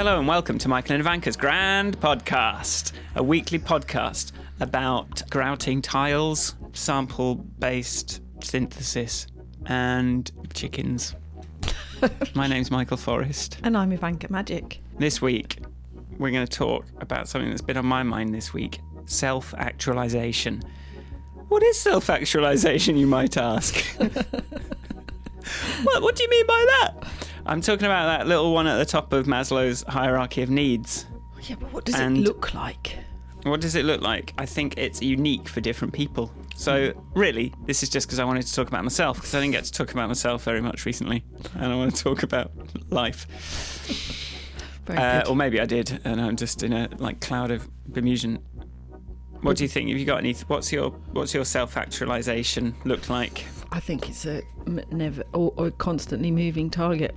Hello and welcome to Michael and Ivanka's Grand Podcast, a weekly podcast about grouting tiles, sample-based synthesis, and chickens. My name's Michael Forrest. And I'm Ivanka Magic. This week, we're going to talk about something that's been on my mind this week, self-actualisation. What is self-actualisation, you might ask? What do you mean by that? I'm talking about that little one at the top of Maslow's hierarchy of needs. Yeah, but what does it look like? What does it look like? I think it's unique for different people. So really, this is just because I wanted to talk about myself, because I didn't get to talk about myself very much recently. And I want to talk about life. Or maybe I did, and I'm just in a cloud of bemusion. What do you think? Have you got any? What's your self-actualisation look like? I think it's a never or constantly moving target.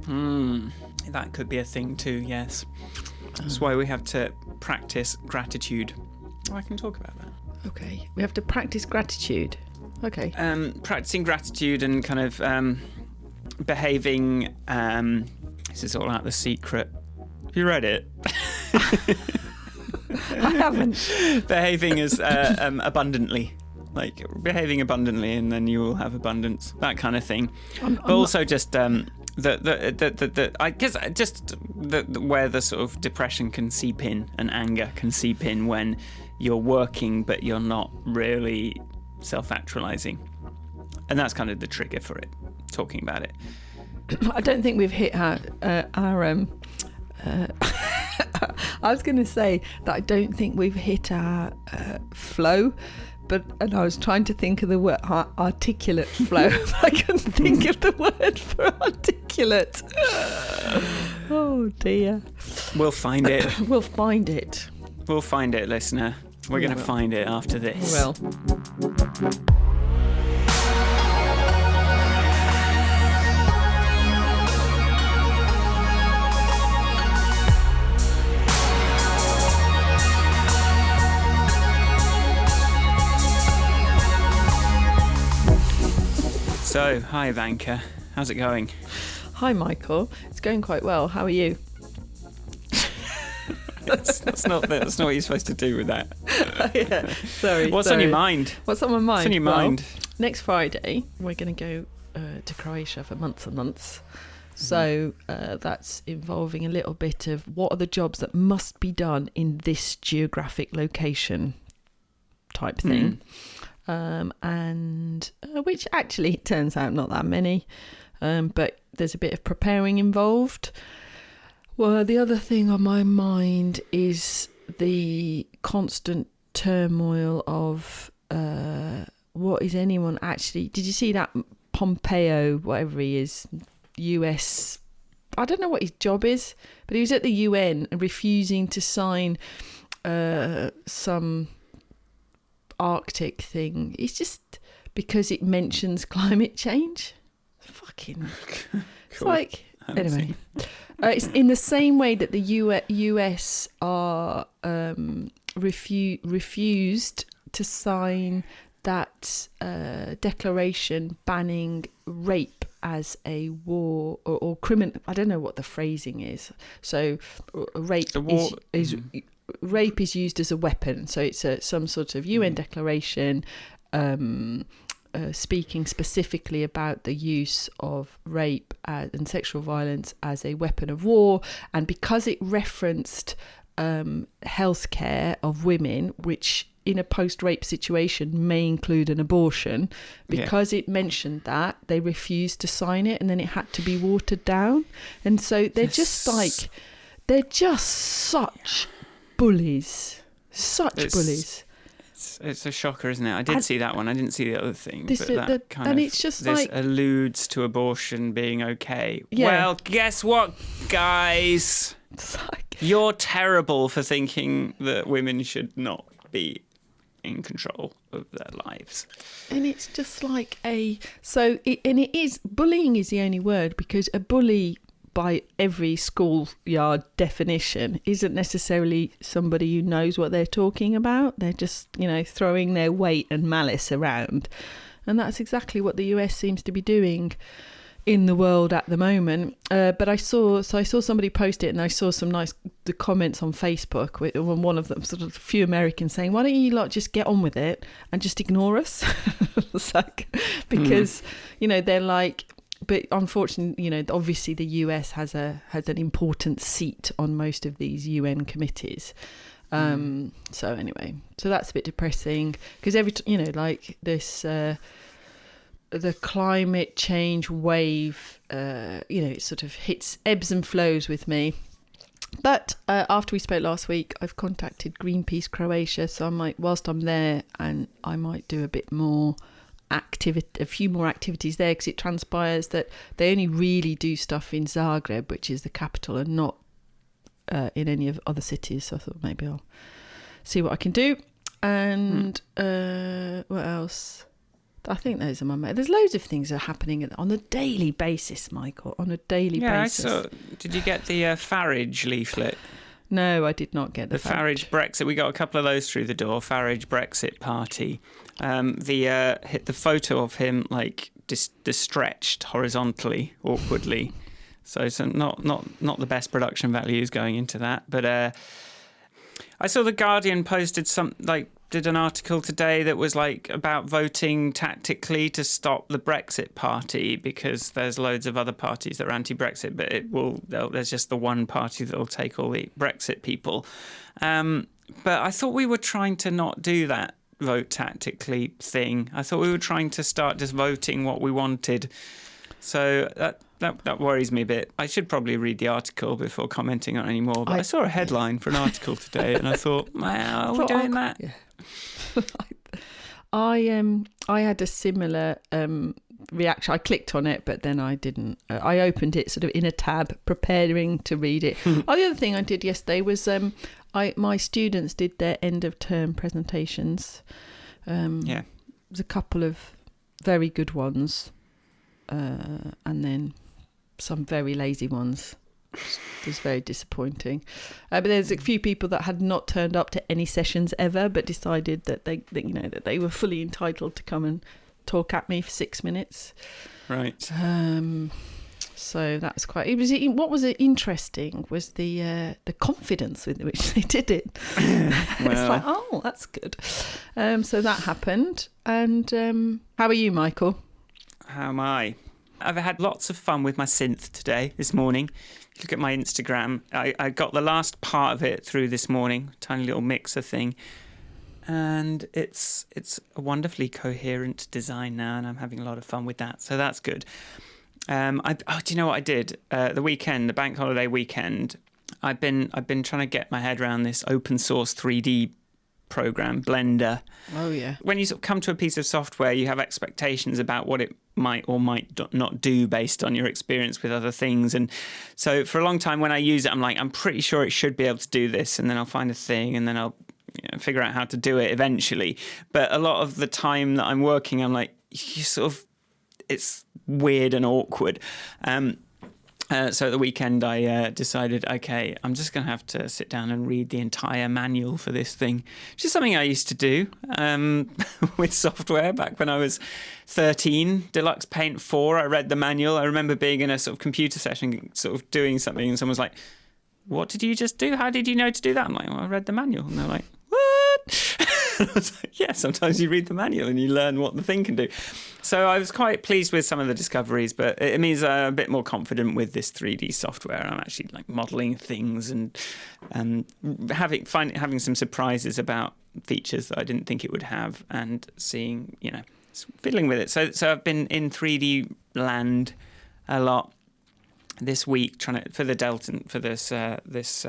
That could be a thing too. Yes, that's why we have to practice gratitude. I can talk about that. Okay, we have to practice gratitude. Okay. Practicing gratitude and kind of behaving. This is all out the secret. Have you read it? I haven't. Behaving as abundantly. Like behaving abundantly, and then you will have abundance. That kind of thing. But also just I guess just where the sort of depression can seep in and anger can seep in when you're working, but you're not really self-actualizing, and that's kind of the trigger for it. Talking about it. I don't think we've hit our I was going to say that I don't think we've hit our flow. And I was trying to think of the word articulate flow. I couldn't think of the word for articulate. Oh dear. We'll find it. We'll find it. We'll find it, listener. We're going to find it after this. Well. So, hi Ivanka, how's it going? Hi Michael, it's going quite well. How are you? that's not what you're supposed to do with that. Yeah, sorry. What's on your mind? What's on my mind? What's on your mind? Next Friday, we're going to go to Croatia for months and months. So that's involving a little bit of what are the jobs that must be done in this geographic location type thing. And which actually it turns out not that many, but there's a bit of preparing involved. Well, the other thing on my mind is the constant turmoil of what is anyone actually... Did you see that Pompeo, whatever he is, US... I don't know what his job is, but he was at the UN and refusing to sign some Arctic thing. It's just because it mentions climate change. Fucking cool. It's like anyway. It's in the same way that the US are refused to sign that declaration banning rape as a war or criminal. I don't know what the phrasing is. So rape is rape is used as a weapon, so it's some sort of UN declaration speaking specifically about the use of rape and sexual violence as a weapon of war, and because it referenced healthcare of women, which in a post-rape situation may include an abortion, because it mentioned that, they refused to sign it, and then it had to be watered down. And so they're just such bullies. Bullies. It's a shocker, isn't it? I did see that one. I didn't see the other thing. It's just this alludes to abortion being okay. Yeah. Well, guess what, guys? You're terrible for thinking that women should not be in control of their lives. And it's just like bullying is the only word, because a bully by every schoolyard definition isn't necessarily somebody who knows what they're talking about. They're just, throwing their weight and malice around. And that's exactly what the US seems to be doing in the world at the moment. But I saw somebody post it, and I saw some the comments on Facebook. One of them, sort of a few Americans saying, "Why don't you lot just get on with it and just ignore us?" Because they're like. But unfortunately, obviously the US has an important seat on most of these UN committees. So anyway, that's a bit depressing, because like this, the climate change wave, it sort of hits ebbs and flows with me. But after we spoke last week, I've contacted Greenpeace Croatia, so whilst I'm there, and I might do a bit more a few more activities there, because it transpires that they only really do stuff in Zagreb, which is the capital, and not in any of other cities. So I thought maybe I'll see what I can do. And what else? I think those are there's loads of things that are happening on a daily basis, Michael, on a daily basis. Yeah, did you get the Farage leaflet? No, I did not get the Farage Brexit. We got a couple of those through the door. Farage Brexit Party. The photo of him like stretched horizontally, awkwardly. So not the best production values going into that. But I saw the Guardian posted did an article today that was about voting tactically to stop the Brexit Party, because there's loads of other parties that are anti-Brexit, but there's just the one party that will take all the Brexit people. But I thought we were trying to not do that vote tactically thing. I thought we were trying to start just voting what we wanted. So that worries me a bit. I should probably read the article before commenting on it anymore. But I saw a headline for an article today, and I thought, are we doing that? Yeah. I had a similar reaction. I clicked on it, but then I didn't. I opened it sort of in a tab, preparing to read it. The other thing I did yesterday was my students did their end of term presentations. There's a couple of very good ones, and then some very lazy ones. It was very disappointing. But there's a few people that had not turned up to any sessions ever, but decided that they were fully entitled to come and talk at me for 6 minutes. Right. So that was what was interesting was the confidence with which they did it. It's like, oh, that's good. So that happened. And how are you, Michael? How am I? I've had lots of fun with my synth this morning. If you look at my Instagram, I got the last part of it through this morning, tiny little mixer thing. And it's a wonderfully coherent design now, and I'm having a lot of fun with that. So that's good. Do you know what I did? The bank holiday weekend, I've been trying to get my head around this open source 3D program, Blender. Oh, yeah. When you sort of come to a piece of software, you have expectations about what it might or might not do based on your experience with other things. And so for a long time when I use it, I'm like, I'm pretty sure it should be able to do this. And then I'll find a thing, and then I'll figure out how to do it eventually. But a lot of the time that I'm working, I'm like, it's weird and awkward. So at the weekend, I decided, okay, I'm just going to have to sit down and read the entire manual for this thing, which is something I used to do with software back when I was 13. Deluxe Paint 4, I read the manual. I remember being in a sort of computer session, sort of doing something, and someone was like, what did you just do? How did you know to do that? I'm like, well, I read the manual. And they're like, what? I was like, yeah, sometimes you read the manual and you learn what the thing can do. So I was quite pleased with some of the discoveries, but it means I'm a bit more confident with this 3D software. I'm actually like modelling things and having some surprises about features that I didn't think it would have, and seeing, fiddling with it. So I've been in 3D land a lot this week, trying to for this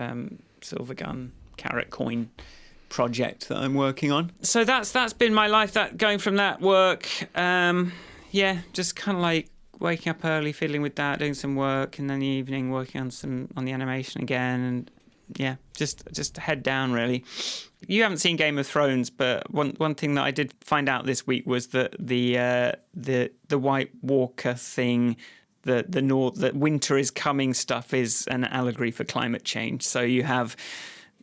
silver gun carrot coin project that I'm working on. So that's been my life. That going from that work, just kind of like waking up early, fiddling with that, doing some work, and then the evening working on the animation again, and just head down really. You haven't seen Game of Thrones, but one thing that I did find out this week was that the White Walker thing, the winter is coming stuff is an allegory for climate change. So you have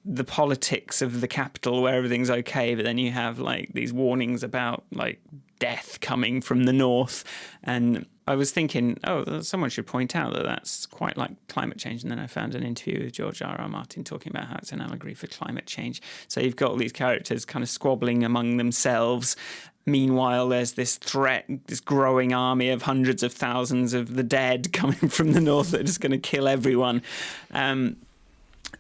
the politics of the capital where everything's okay, but then you have like these warnings about like death coming from the north. And I was thinking, someone should point out that that's quite like climate change. And then I found an interview with George R.R. Martin talking about how it's an allegory for climate change. So you've got all these characters kind of squabbling among themselves. Meanwhile, there's this threat, this growing army of hundreds of thousands of the dead coming from the north that are just going to kill everyone.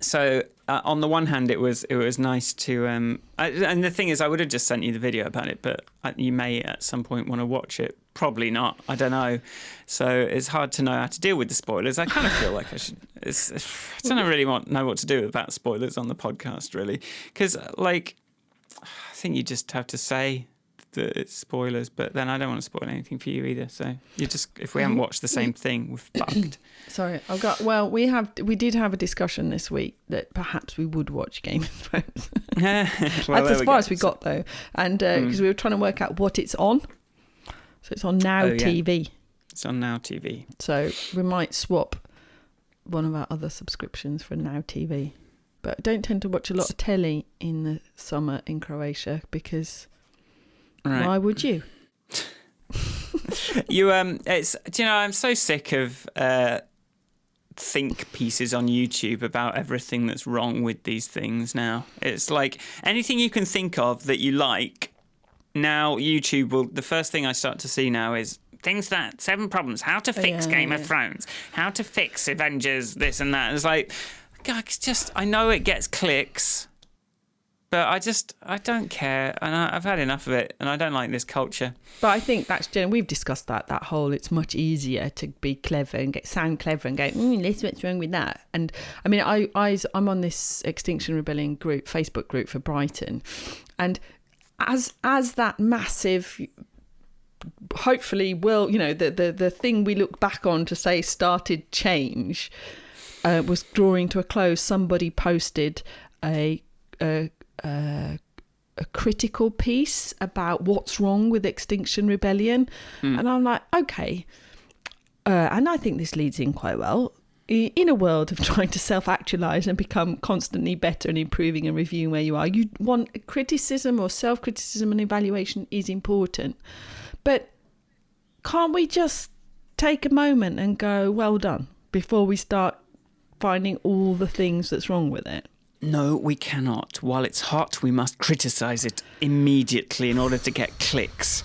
So on the one hand, it was nice to, and the thing is, I would have just sent you the video about it, but you may at some point want to watch it. Probably not. I don't know. So it's hard to know how to deal with the spoilers. I kind of feel like I should. I don't really know what to do about spoilers on the podcast, really, because I think you just have to say that it's spoilers, but then I don't want to spoil anything for you either. So if we haven't watched the same thing, we've fucked. Sorry, we did have a discussion this week that perhaps we would watch Game of Thrones. That's as far as we got though, and because we were trying to work out what it's on. So it's on Now TV. It's on Now TV. So we might swap one of our other subscriptions for Now TV. But I don't tend to watch a lot of telly in the summer in Croatia because why would you? I'm so sick of think pieces on YouTube about everything that's wrong with these things now. It's like anything you can think of that you like. Now YouTube will. The first thing I start to see now is 7 problems. How to fix Game of Thrones. How to fix Avengers. This and that. And it's like, God, it's just. I know it gets clicks, but I don't care, and I've had enough of it, and I don't like this culture. But I think that's we've discussed that whole. It's much easier to be clever and sound clever and go, let's what's wrong with that. And I mean, I'm on this Extinction Rebellion group, Facebook group for Brighton, and as that massive, hopefully the thing we look back on to say started change was drawing to a close. Somebody posted a critical piece about what's wrong with Extinction Rebellion, and I'm like, okay, and I think this leads in quite well. In a world of trying to self-actualize and become constantly better and improving and reviewing where you are, you want criticism or self-criticism and evaluation is important. But can't we just take a moment and go, well done, before we start finding all the things that's wrong with it? No, we cannot. While it's hot, we must criticize it immediately in order to get clicks.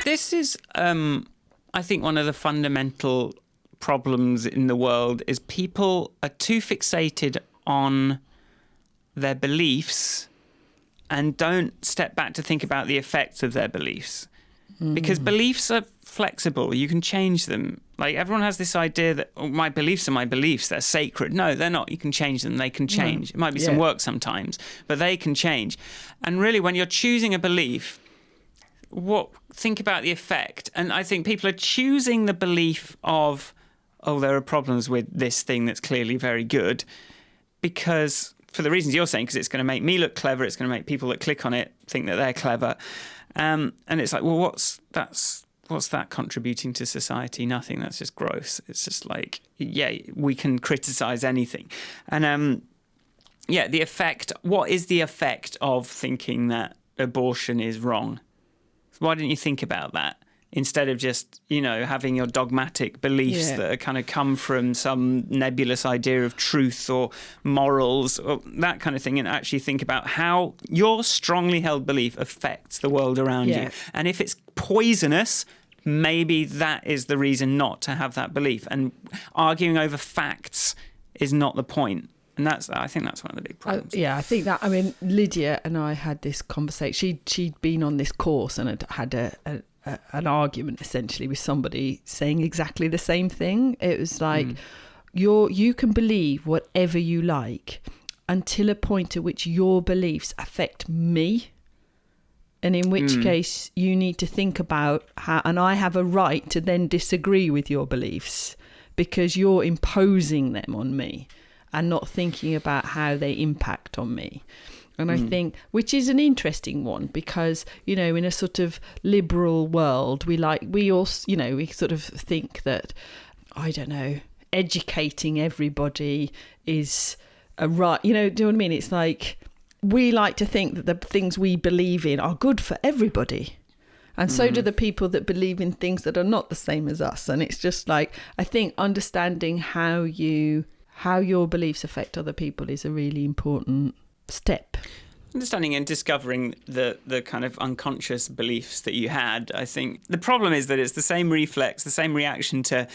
This is, I think, one of the fundamental problems in the world is people are too fixated on their beliefs and don't step back to think about the effects of their beliefs. Because beliefs are flexible. You can change them. Like, everyone has this idea that my beliefs are my beliefs. They're sacred. No, they're not. You can change them. They can change. It might be some work sometimes, but they can change. And really, when you're choosing a belief, think about the effect. And I think people are choosing the belief of, there are problems with this thing that's clearly very good, because for the reasons you're saying, because it's going to make me look clever, it's going to make people that click on it think that they're clever. And it's like, well, what's that contributing to society? Nothing. That's just gross. It's just like, we can criticize anything. And the effect, what is the effect of thinking that abortion is wrong? Why didn't you think about that instead of just, having your dogmatic beliefs that are kind of come from some nebulous idea of truth or morals or that kind of thing, and actually think about how your strongly held belief affects the world around you. And if it's poisonous, maybe that is the reason not to have that belief. And arguing over facts is not the point. And I think that's one of the big problems. I think that, Lydia and I had this conversation. She'd been on this course and had an argument essentially with somebody saying exactly the same thing. It was like, you can believe whatever you like until a point at which your beliefs affect me. And in which case you need to think about how, and I have a right to then disagree with your beliefs because you're imposing them on me and not thinking about how they impact on me. And I think, which is an interesting one, because, you know, in a sort of liberal world, we also, you know, we sort of think that, I don't know, educating everybody is a right, you know, do you know what I mean? It's like, we like to think that the things we believe in are good for everybody. And so do the people that believe in things that are not the same as us. And it's just like, I think understanding how your beliefs affect other people is a really important step. Understanding and discovering the kind of unconscious beliefs that you had. I think the problem is that it's the same reflex, the same reaction to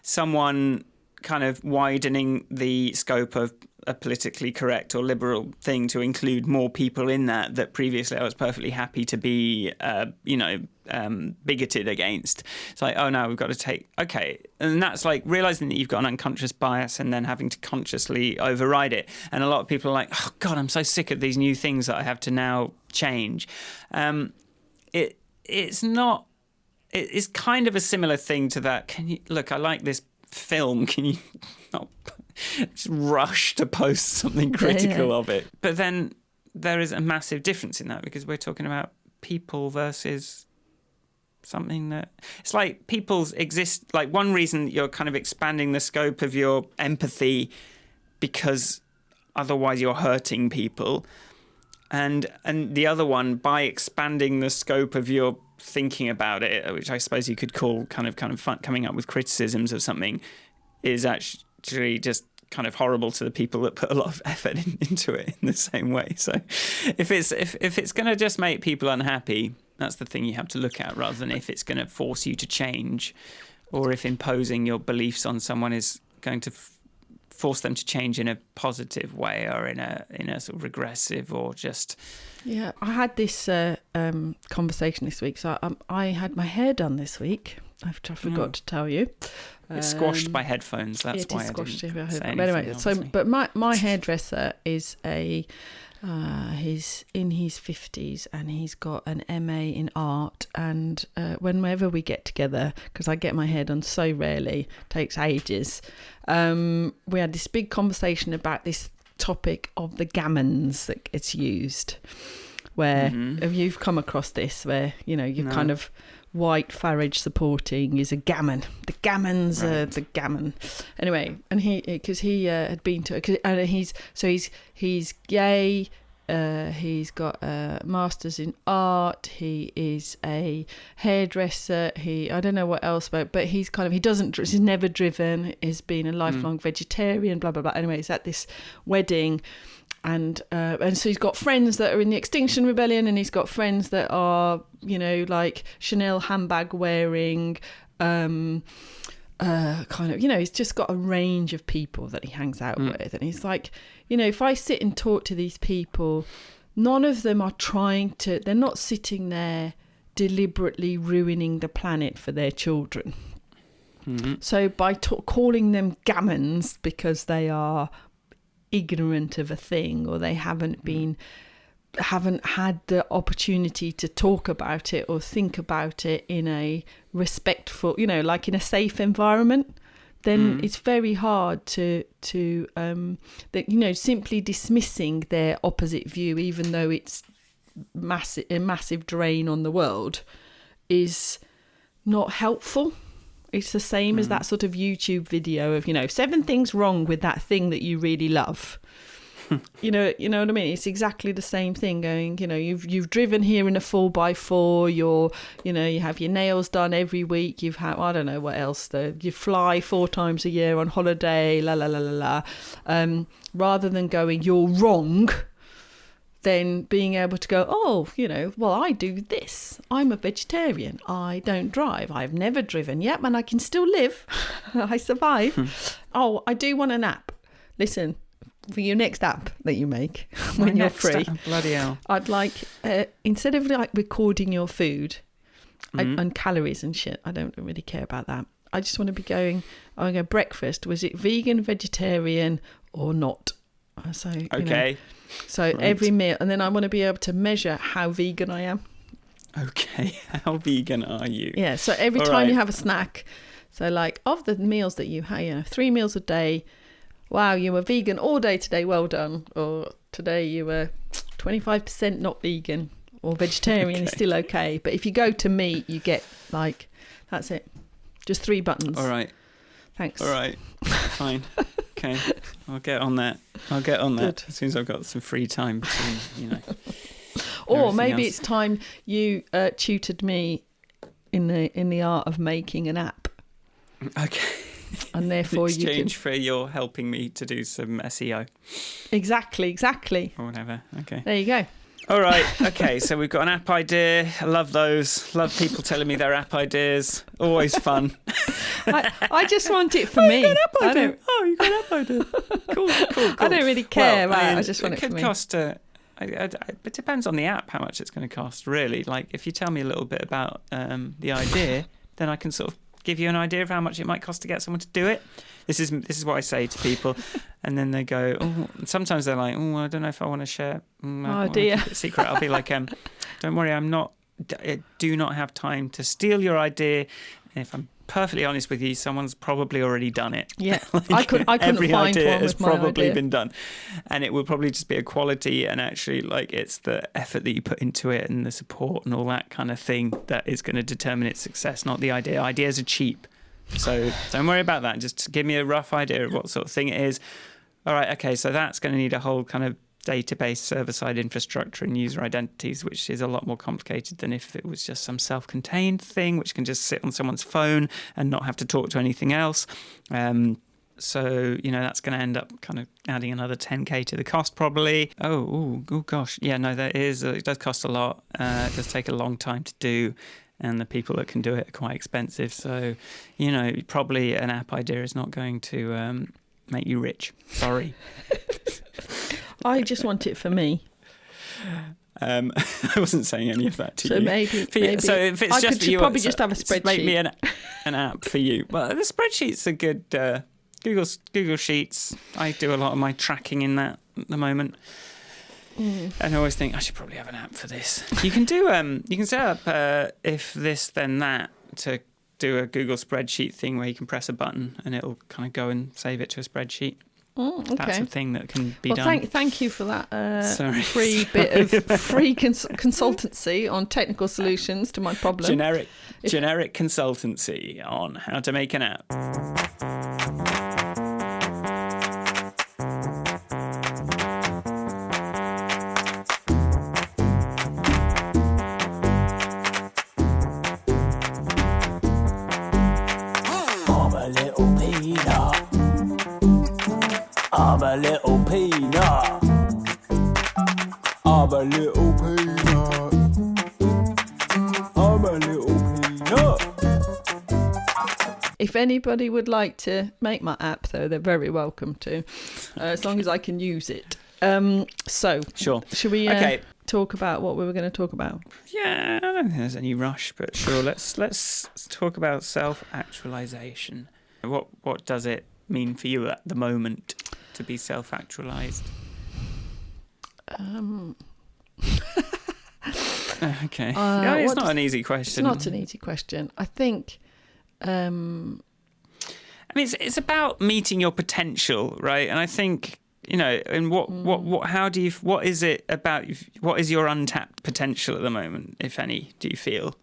someone kind of widening the scope of a politically correct or liberal thing to include more people in that previously I was perfectly happy to be, bigoted against. It's like, oh no, we've got to take, okay. And that's like realizing that you've got an unconscious bias and then having to consciously override it. And a lot of people are like, oh God, I'm so sick of these new things that I have to now change. It's kind of a similar thing to that. Can you, look, I like this film. Can you not just rush to post something critical of it? But then there is a massive difference in that, because we're talking about people versus something that, it's like people's exist, like one reason you're kind of expanding the scope of your empathy because otherwise you're hurting people, and the other one, by expanding the scope of your thinking about it, which I suppose you could call kind of fun, coming up with criticisms of something, is actually just kind of horrible to the people that put a lot of effort into it in the same way. So if it's going to just make people unhappy, that's the thing you have to look at, rather than if it's going to force you to change, or if imposing your beliefs on someone is going to force them to change in a positive way, or in a sort of regressive, or just... Yeah, I had this conversation this week. So I had my hair done this week. I forgot to tell you. It's squashed by headphones. That's why I didn't say anything. But anyway, but my hairdresser is he's in his 50s and he's got an MA in art. And whenever we get together, because I get my hair done so rarely, takes ages, we had this big conversation about this topic of the gammons that gets used, where you've come across this, where, you know, you've kind of white Farage supporting is a gammon. The gammons are the gammon. Anyway, and because he had been to, and he's gay. He's got a master's in art. He is a hairdresser. I don't know what else, but he's never driven. He's been a lifelong vegetarian. Blah blah blah. Anyway, he's at this wedding. And so he's got friends that are in the Extinction Rebellion, and he's got friends that are, you know, like Chanel handbag wearing, kind of, you know, he's just got a range of people that he hangs out with. And he's like, you know, if I sit and talk to these people, none of them are they're not sitting there deliberately ruining the planet for their children. So by calling them gammons because they are ignorant of a thing, or they haven't had the opportunity to talk about it or think about it in a respectful, you know, like in a safe environment, then it's very hard to that, you know, simply dismissing their opposite view, even though it's a massive drain on the world, is not helpful. It's the same as that sort of YouTube video of, you know, 7 things wrong with that thing that you really love. You know what I mean? It's exactly the same thing. Going, you know, you've driven here in a 4x4. You have your nails done every week. You've had, I don't know what else. You fly 4 times a year on holiday. La la la la la. Rather than going, you're wrong. Then being able to go, oh, you know, well, I do this. I'm a vegetarian. I don't drive. I've never driven yet, and I can still live. I survive. Oh, I do want an app. Listen, for your next app that you make when you're free, bloody hell, I'd like, instead of like recording your food and calories and shit, I don't really care about that. I just want to be going, breakfast, was it vegan, vegetarian, or not? So, okay. You know, so every meal, and then I want to be able to measure how vegan I am. Okay, how vegan are you? Yeah, so every time you have a snack, so like of the meals that you have, you know, 3 meals a day, wow, you were vegan all day today, well done. Or today you were 25% not vegan or vegetarian is still okay. But if you go to meat, you get like, that's it. Just 3 buttons. All right. Thanks. All right. Fine. Okay. I'll get on that. Good. As soon as I've got some free time between, Or maybe else. it's time you tutored me in the art of making an app. Okay. And therefore in you exchange can... for your helping me to do some SEO. Exactly. Or whatever. Okay. There you go. All right. Okay. So we've got an app idea. I love those. Love people telling me their app ideas. Always fun. I just want it for me. You got an app idea. You got an app idea. Cool. I don't really care. Well, I just want it for me. It could cost it depends on the app how much it's going to cost, really. Like if you tell me a little bit about the idea, then I can sort of give you an idea of how much it might cost to get someone to do it. This is what I say to people, and then they go, oh, sometimes they're like, oh, I don't know if I want to share. Oh dear, keep it secret. I'll be like, don't worry, I do not have time to steal your idea. And if I'm perfectly honest with you, someone's probably already done it. Yeah, like, I couldn't every find idea one has with my probably idea. been done, and it will probably just be a quality and actually like it's the effort that you put into it and the support and all that kind of thing that is going to determine its success, not the idea. Ideas are cheap, so don't worry about that. Just give me a rough idea of what sort of thing it is. All right, okay, so that's going to need a whole kind of database, server-side infrastructure and user identities, which is a lot more complicated than if it was just some self-contained thing which can just sit on someone's phone and not have to talk to anything else. So, that's going to end up kind of adding another 10k to the cost probably. Oh gosh. Yeah, no, it does cost a lot. It does take a long time to do. And the people that can do it are quite expensive. So, probably an app idea is not going to make you rich. Sorry. I just want it for me. I wasn't saying any of that to you. So maybe. So if it's I just could you, probably just have a spreadsheet. Make me an app for you. Well, the spreadsheet's a good Google Sheets. I do a lot of my tracking in that at the moment. And I always think I should probably have an app for this. You can do you can set up if this then that to do a Google spreadsheet thing where you can press a button and it'll kind of go and save it to a spreadsheet. Okay. That's a thing that can be done. Thank you for that Sorry. bit of free consultancy on technical solutions to my problem. Generic consultancy on how to make an app. I'm a little peanut. I'm a little peanut. I'm a little peanut. If anybody would like to make my app, though, they're very welcome to, as long as I can use it. So, sure. Should we talk about what we were going to talk about? Yeah, I don't think there's any rush, but sure. Let's talk about self-actualization. What does it mean for you at the moment to be self-actualized? Okay. It's not an easy question. It's not an easy question. I think. I mean, it's about meeting your potential, right? And I think and what is it about? What is your untapped potential at the moment, if any? Do you feel?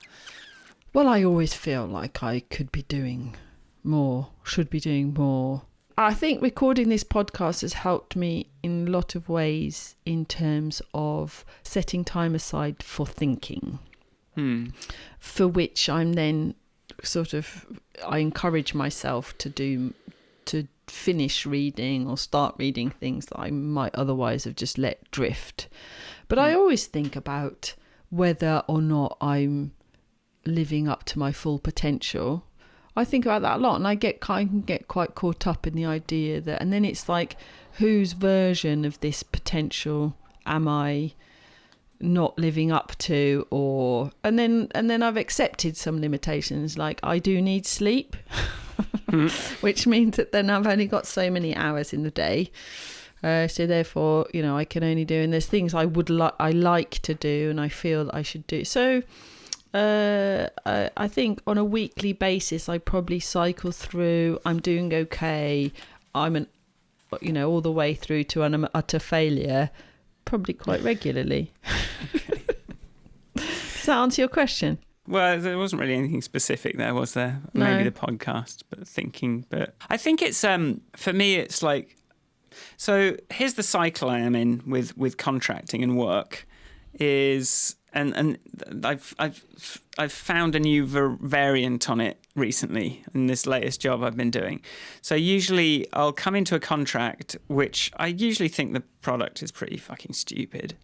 Well, I always feel like I could be doing more, should be doing more. I think recording this podcast has helped me in a lot of ways in terms of setting time aside for thinking, for which I'm then I encourage myself to finish reading or start reading things that I might otherwise have just let drift. But I always think about whether or not I'm living up to my full potential. I think about that a lot, and I can get quite caught up in the idea that, and then it's like, whose version of this potential am I not living up to? And then I've accepted some limitations, like I do need sleep, which means that then I've only got so many hours in the day. So therefore, I can only do, and there's things I like to do, and I feel that I should do. So. I think on a weekly basis, I probably cycle through. I'm doing okay. I'm all the way through to an utter failure. Probably quite regularly. Does that answer your question? Well, there wasn't really anything specific there, was there? No. Maybe the podcast, but I think it's for me it's like, so here's the cycle I am in with contracting and work is and I've found a new variant on it recently in this latest job I've been doing. So usually I'll come into a contract which I usually think the product is pretty fucking stupid.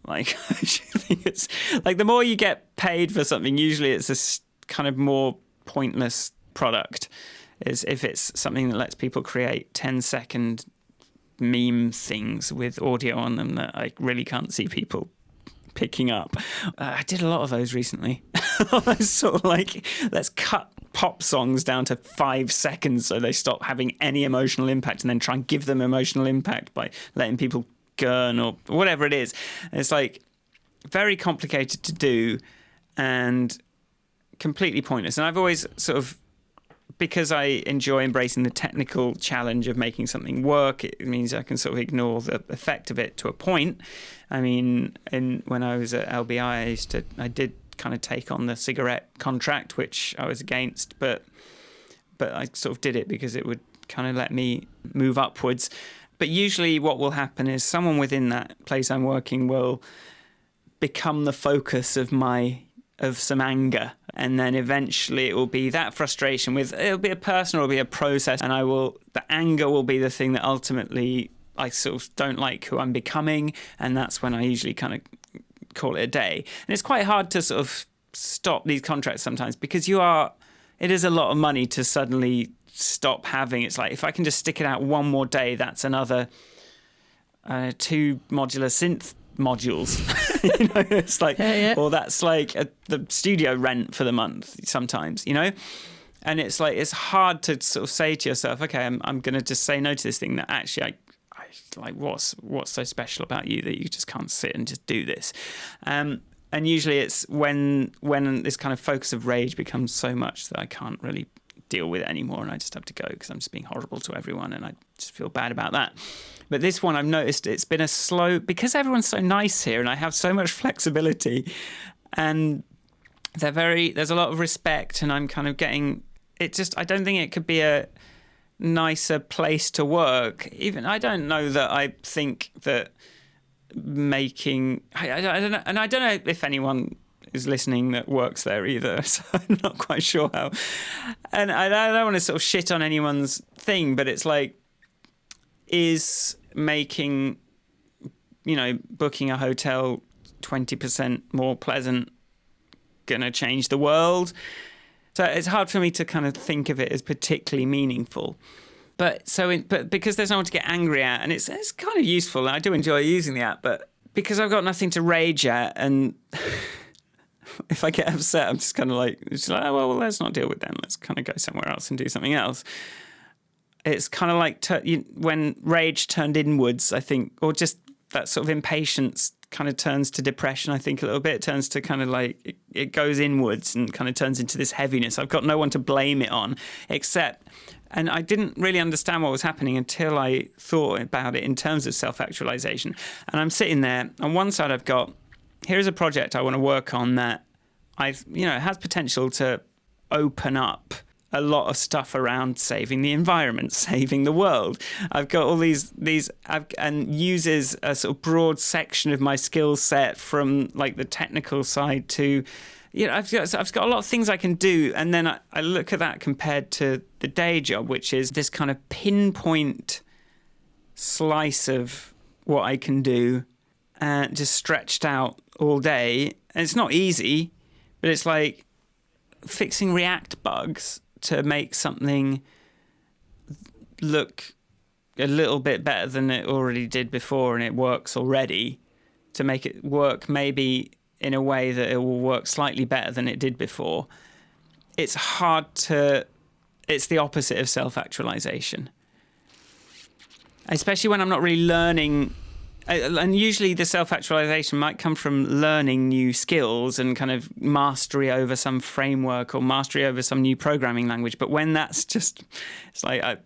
Like, I think it's like the more you get paid for something, usually it's a kind of more pointless product. Is if it's something that lets people create 10-second meme things with audio on them that I really can't see people picking up. I did a lot of those recently. Those sort of like, let's cut pop songs down to 5 seconds so they stop having any emotional impact, and then try and give them emotional impact by letting people gurn or whatever it is. And it's like very complicated to do and completely pointless. And I've always sort of, because I enjoy embracing the technical challenge of making something work, it means I can sort of ignore the effect of it to a point. I mean, when I was at LBI, I did kind of take on the cigarette contract, which I was against, but I sort of did it because it would kind of let me move upwards. But usually what will happen is someone within that place I'm working will become the focus of some anger. And then eventually it will be that frustration it'll be a person or it'll be a process. And the anger will be the thing that ultimately I sort of don't like who I'm becoming. And that's when I usually kind of call it a day. And it's quite hard to sort of stop these contracts sometimes because it is a lot of money to suddenly stop having. It's like, if I can just stick it out one more day, that's another 2 modular synth modules. It's like, yeah. Or that's like the studio rent for the month sometimes, and it's like, it's hard to sort of say to yourself, okay, I'm going to just say no to this thing that actually I like, what's so special about you that you just can't sit and just do this. And usually it's when this kind of focus of rage becomes so much that I can't really deal with it anymore, and I just have to go because I'm just being horrible to everyone, and I just feel bad about that. But this one, I've noticed it's been a slow, because everyone's so nice here and I have so much flexibility, and there's a lot of respect, and I'm kind of getting it. Just, I don't think it could be a nicer place to work. Even I don't know that I think that making I don't know, and I don't know if anyone is listening that works there either, so I'm not quite sure how. And I don't want to sort of shit on anyone's thing, but it's like, is making, booking a hotel 20% more pleasant gonna change the world? So it's hard for me to kind of think of it as particularly meaningful. But because there's no one to get angry at, and it's kind of useful, and I do enjoy using the app, but because I've got nothing to rage at, and if I get upset, I'm just kind of like, oh, well, let's not deal with them. Let's kind of go somewhere else and do something else. It's kind of like when rage turned inwards, I think, or just that sort of impatience kind of turns to depression, I think, a little bit. It turns to kind of like, it goes inwards and kind of turns into this heaviness. I've got no one to blame it on except, and I didn't really understand what was happening until I thought about it in terms of self-actualization. And I'm sitting there, on one side I've got, here's a project I want to work on that has potential to open up a lot of stuff around saving the environment, saving the world. I've got all these and uses a sort of broad section of my skill set, from like the technical side to, I've got a lot of things I can do. And then I look at that compared to the day job, which is this kind of pinpoint slice of what I can do, and just stretched out all day. And it's not easy, but it's like fixing React bugs to make something look a little bit better than it already did before, and it works already, to make it work maybe in a way that it will work slightly better than it did before. It's the opposite of self-actualization. Especially when I'm not really learning. And usually the self-actualization might come from learning new skills and kind of mastery over some framework or mastery over some new programming language. But when that's just, it's like, I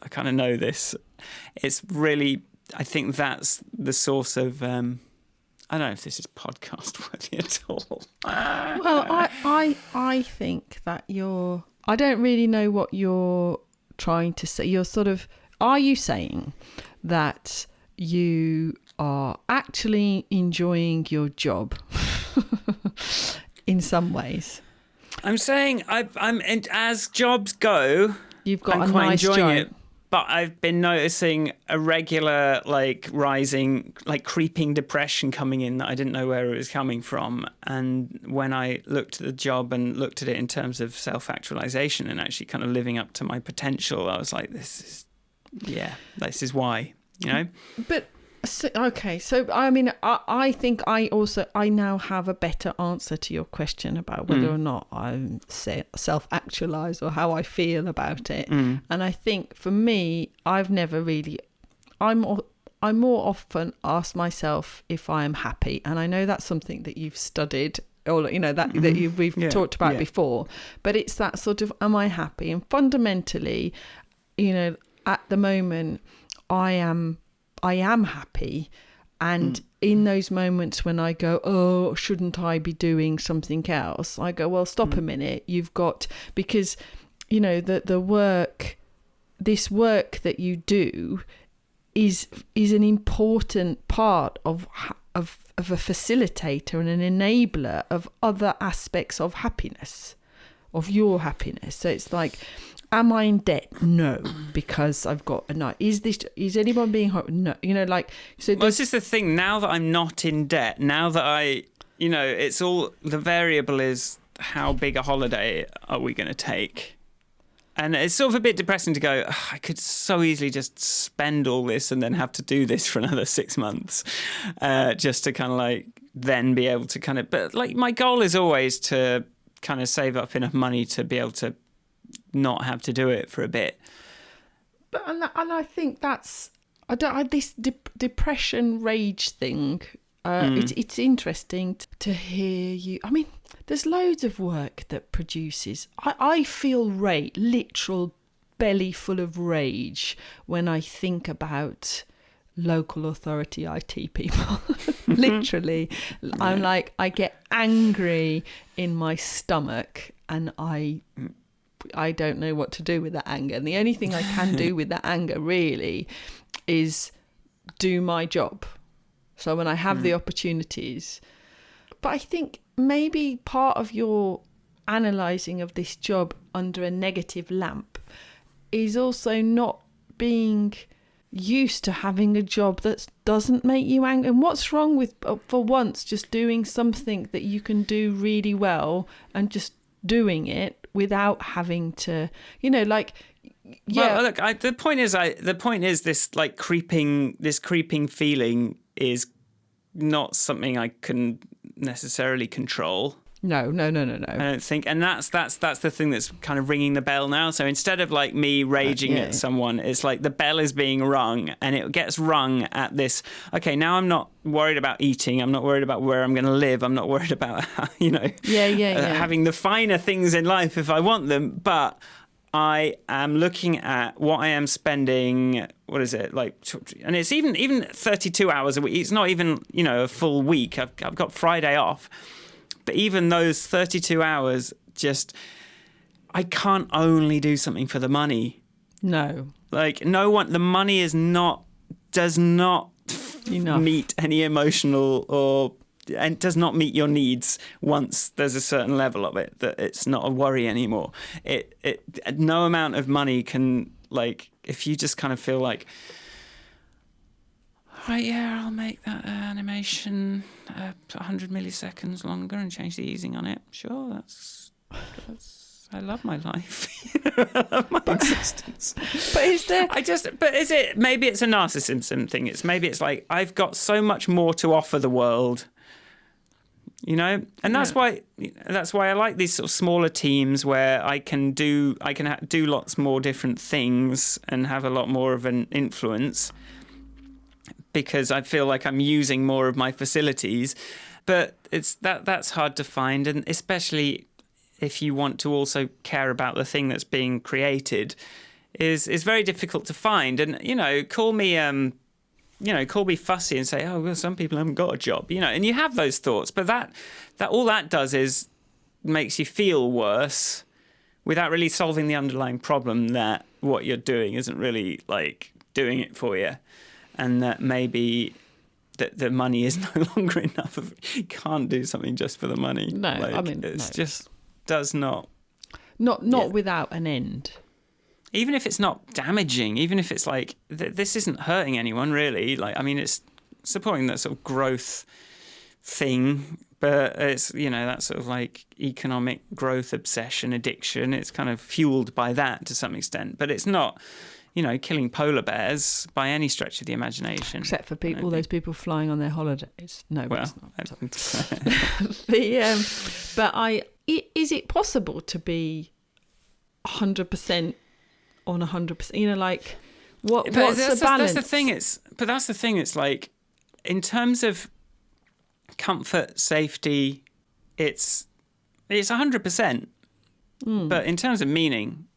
kind of know this. It's really, I think that's the source of. I don't know if this is podcast worthy at all. Well, I think that I don't really know what you're trying to say. You're sort of, are you saying that you are actually enjoying your job in some ways? I'm saying I'm as jobs go, You've got I'm a quite nice enjoying job. it. But I've been noticing a regular, rising, creeping depression coming in that I didn't know where it was coming from. And when I looked at the job and looked at it in terms of self-actualization and actually kind of living up to my potential, I was like, this is why, But okay, so I mean, I think I now have a better answer to your question about whether or not I'm self-actualized or how I feel about it. And I think for me, I've never really, I more often ask myself if I am happy, and I know that's something that you've studied, or we've talked about before. But it's that sort of, am I happy? And fundamentally, at the moment, I am happy, and in those moments when I go, oh, shouldn't I be doing something else? I go, well, stop a minute. You've got, because the work, this work that you do is an important part of a facilitator and an enabler of other aspects of happiness, of your happiness. So it's like, am I in debt? No, because I've got a night. Is anyone being no? So. Well, this is the thing. Now that I'm not in debt, now that it's all, the variable is how big a holiday are we going to take? And it's sort of a bit depressing to go, I could so easily just spend all this and then have to do this for another 6 months, just to kind of then be able to but my goal is always to kind of save up enough money to be able to not have to do it for a bit. But and I think that's this depression rage thing. It's interesting to hear you. I mean, there's loads of work that produces. I feel literal belly full of rage when I think about local authority IT people. Literally, I'm like, I get angry in my stomach, and I don't know what to do with that anger. And the only thing I can do with that anger really is do my job. So when I have the opportunities. But I think maybe part of your analysing of this job under a negative lamp is also not being used to having a job that doesn't make you angry. And what's wrong with, for once, just doing something that you can do really well and just doing it without having to, Well, look, the point is this creeping feeling is not something I can necessarily control. No. I don't think, and that's the thing that's kind of ringing the bell now. So instead of me raging at someone, it's like the bell is being rung, and it gets rung at this. Okay, now I'm not worried about eating. I'm not worried about where I'm going to live. I'm not worried about having the finer things in life if I want them. But I am looking at what I am spending. What is it like? And it's even 32 hours a week. It's not even a full week. I've got Friday off. But even those 32 hours, I can't only do something for the money. No. The money does not meet any emotional and does not meet your needs once there's a certain level of it, that it's not a worry anymore. No amount of money can, if you just kind of feel like, right, yeah, I'll make that animation 100 milliseconds longer and change the easing on it. Sure, that's I love my life. I love my existence. But is there? Is it? Maybe it's a narcissism thing. Maybe it's like, I've got so much more to offer the world. And that's why I like these sort of smaller teams where I can do lots more different things and have a lot more of an influence, because I feel like I'm using more of my facilities. But that's hard to find, and especially if you want to also care about the thing that's being created, is very difficult to find. And call me call me fussy and say, oh, well, some people haven't got a job, and you have those thoughts, but that all that does is makes you feel worse without really solving the underlying problem that what you're doing isn't really like doing it for you, and that maybe that the money is no longer enough. You can't do something just for the money. No, just does not without an end. Even if it's not damaging, even if it's like this isn't hurting anyone really. Like, I mean, it's supporting that sort of growth thing, but it's that sort of like economic growth obsession, addiction. It's kind of fueled by that to some extent, but it's not killing polar bears by any stretch of the imagination. Except for all those people flying on their holidays. No, well, it's not. Is it possible to be 100% on 100%? Like, what's the balance? That's the thing. It's like, in terms of comfort, safety, it's 100%. But in terms of meaning,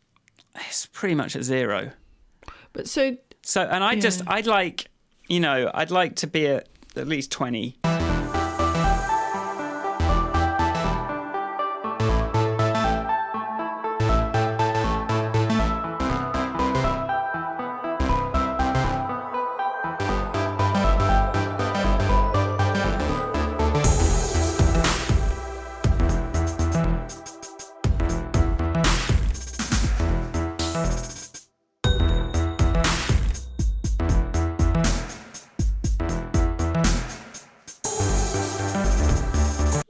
it's pretty much at zero. But and I'd like to be at least 20.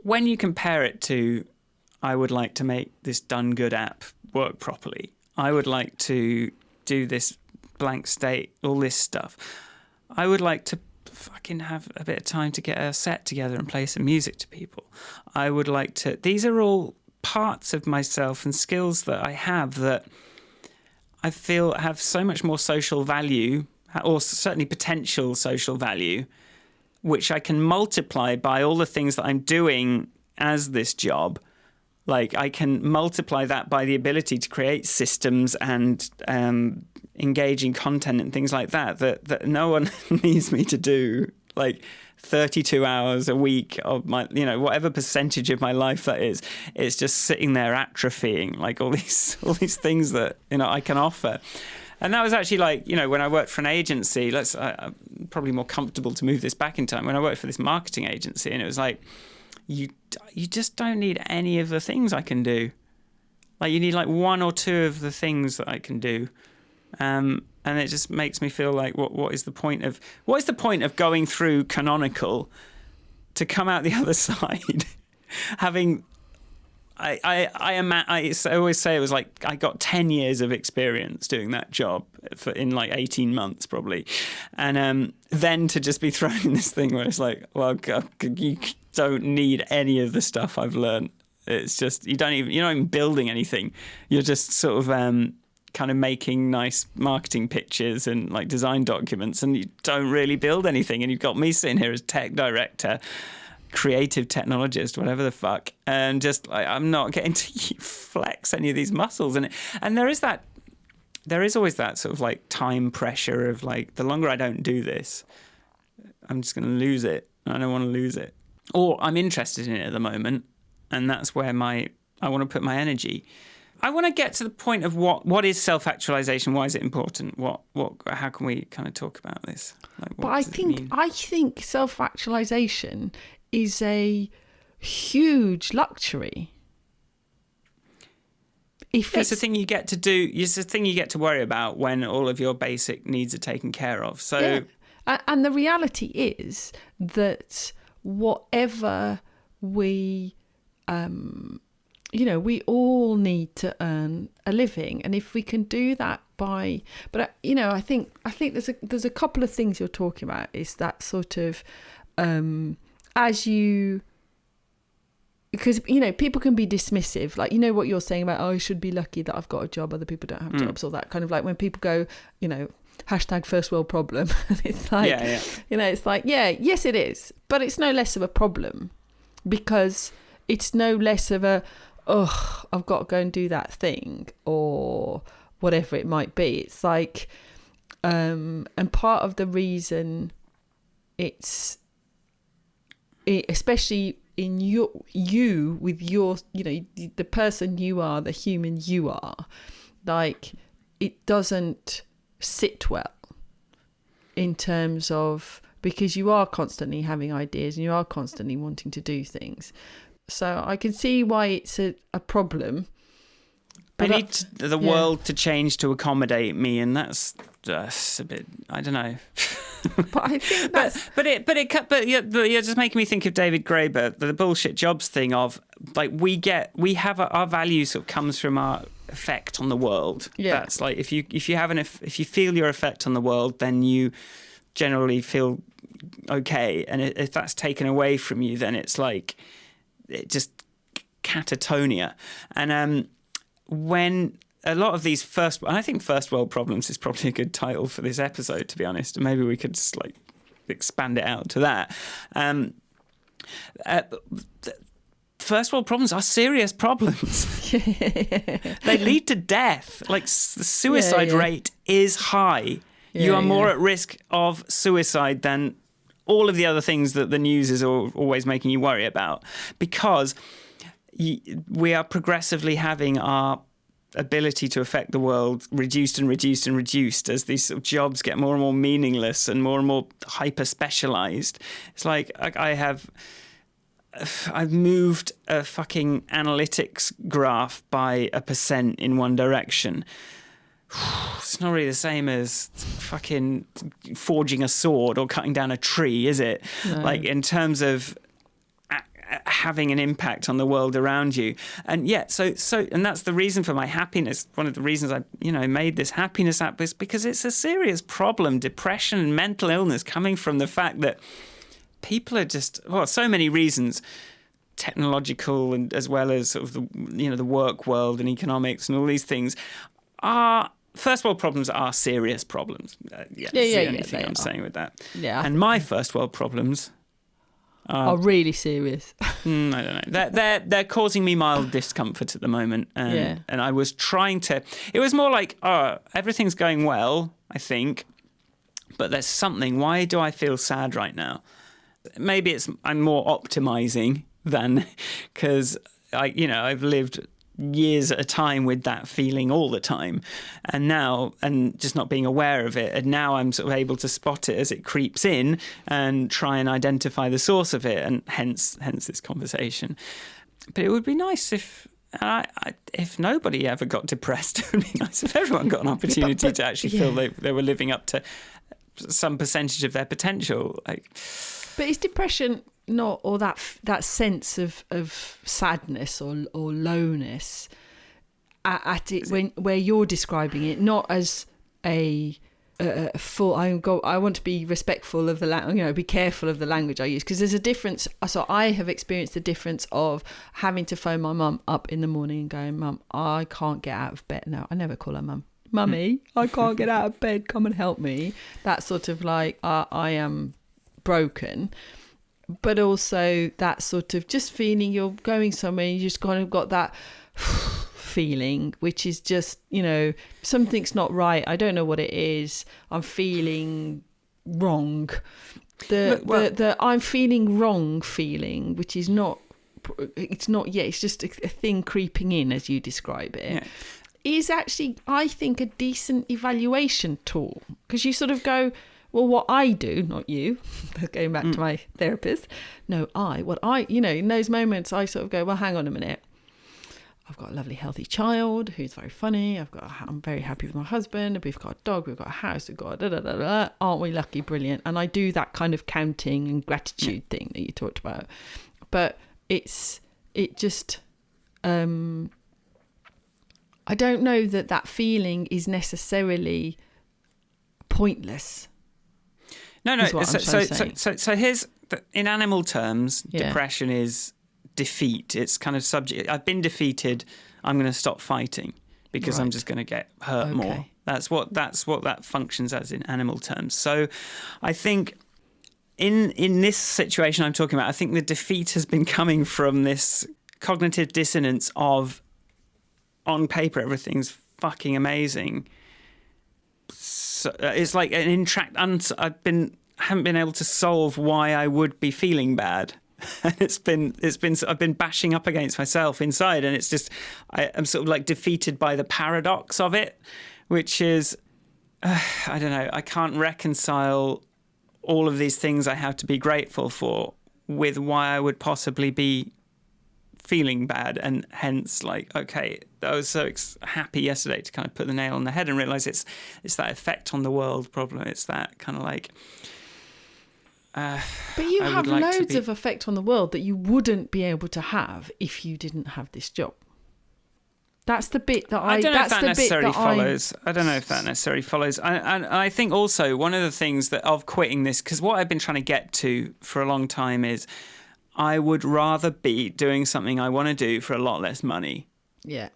When you compare it to, I would like to make this Done Good app work properly. I would like to do this blank state, all this stuff. I would like to fucking have a bit of time to get a set together and play some music to people. I would like to... These are all parts of myself and skills that I have that I feel have so much more social value, or certainly potential social value, which I can multiply by all the things that I'm doing as this job. Like, I can multiply that by the ability to create systems and engaging content and things like that no one needs me to do. Like 32 hours a week of my, whatever percentage of my life that is, it's just sitting there atrophying, like all these things that, I can offer. And that was actually like, when I worked for an agency, I'm probably more comfortable to move this back in time. When I worked for this marketing agency, and it was like, you just don't need any of the things I can do. Like, you need like one or two of the things that I can do. And it just makes me feel like, what is the point of going through Canonical to come out the other side having... I always say it was like I got 10 years of experience doing that job in like 18 months probably, and then to just be thrown in this thing where it's like, well, God, you don't need any of the stuff I've learned. It's just you're not even building anything. You're just sort of kind of making nice marketing pitches and like design documents, and you don't really build anything. And you've got me sitting here as tech director, creative technologist, whatever the fuck, and just I'm not getting to flex any of these muscles. And there is always that sort of like time pressure of like, the longer I don't do this, I'm just going to lose it. I don't want to lose it, or I'm interested in it at the moment, and that's where I want to put my energy. I want to get to the point of what is self-actualization. Why is it important? How can we kind of talk about this? Like, but I think self-actualization is a huge luxury. It's a thing you get to do. It's a thing you get to worry about when all of your basic needs are taken care of. So, yeah. And the reality is that whatever we, we all need to earn a living, and if we can do that I think there's a couple of things you're talking about. Is that sort of because people can be dismissive, like what you're saying about, I should be lucky that I've got a job, other people don't have jobs, or that kind of like when people go hashtag first world problem. It's like it's like, yes it is, but it's no less of a problem, because it's no less of a I've got to go and do that thing or whatever it might be. It's like and part of the reason especially in you with your, the person you are, the human you are, like it doesn't sit well in terms of, because you are constantly having ideas and you are constantly wanting to do things. So I can see why it's a problem. I need the world to change to accommodate me, and that's just a bit, I don't know. But I think but you're just making me think of David Graeber, the bullshit jobs thing of like we have our value sort of comes from our effect on the world. Yeah. That's like if you feel your effect on the world, then you generally feel okay, and if that's taken away from you, then it's like just catatonia. And when a lot of these I think first world problems is probably a good title for this episode, to be honest. And maybe we could just like expand it out to that. First world problems are serious problems. They lead to death. Like the suicide rate is high. You are more at risk of suicide than all of the other things that the news is always making you worry about, because we are progressively having our ability to affect the world reduced and reduced and reduced as these sort of jobs get more and more meaningless and more hyper specialized. It's like I've moved a fucking analytics graph by 1% in one direction. It's not really the same as fucking forging a sword or cutting down a tree, is it? No. Like in terms of having an impact on the world around you. And and that's the reason for my happiness. One of the reasons I made this happiness app is because it's a serious problem. Depression and mental illness coming from the fact that people are just, so many reasons, technological and as well as sort of the work world and economics and all these things are. First world problems are serious problems. That's the only thing I'm saying with that. Yeah. And my first world problems are really serious. I don't know. They're causing me mild discomfort at the moment. And I was trying to... It was more like, everything's going well, I think, but there's something. Why do I feel sad right now? Maybe I'm more optimizing than... Because, I've lived years at a time with that feeling all the time, and just not being aware of it, and now I'm sort of able to spot it as it creeps in and try and identify the source of it, and hence this conversation. But it would be nice if nobody ever got depressed. It would be nice if everyone got an opportunity to actually feel they were living up to some percentage of their potential. But is depression not, or that sense of sadness or lowness at it where you're describing it not as a full, I want to be respectful of the be careful of the language I use, because there's a difference. So I have experienced the difference of having to phone my mum up in the morning and going, "Mum, I can't get out of bed now." I never call her mum. "Mummy, I can't get out of bed, come and help me." That sort of like I am broken. But also that sort of just feeling you're going somewhere and you just kind of got that feeling, which is just, something's not right. I don't know what it is. I'm feeling wrong. The I'm feeling wrong feeling, which is not, it's just a thing creeping in as you describe it, is actually, I think, a decent evaluation tool, because you sort of go, well, what I do, not you, going back to my therapist. No, in those moments, I sort of go, well, hang on a minute. I've got a lovely, healthy child who's very funny. I'm very happy with my husband. We've got a dog. We've got a house. We've got aren't we lucky? Brilliant. And I do that kind of counting and gratitude thing that you talked about. But it just, I don't know that feeling is necessarily pointless. No. So here's, in animal terms, depression is defeat. It's kind of subject. I've been defeated. I'm going to stop fighting because I'm just going to get hurt more. That's what that functions as in animal terms. So I think in this situation I'm talking about, I think the defeat has been coming from this cognitive dissonance of, on paper, everything's fucking amazing. So it's like an I've been haven't been able to solve why I would be feeling bad. And I've been bashing up against myself inside, and it's just I'm sort of like defeated by the paradox of it, which is I don't know, I can't reconcile all of these things I have to be grateful for with why I would possibly be feeling bad. And hence, like, okay, I was so happy yesterday to kind of put the nail on the head and realize it's that effect on the world problem. It's that kind of like but you have loads of effect on the world that you wouldn't be able to have if you didn't have this job. That's the bit that I don't know if that necessarily follows. I don't know if that necessarily follows. And I think also one of the things that of quitting this, because what I've been trying to get to for a long time is I would rather be doing something I want to do for a lot less money. Yeah.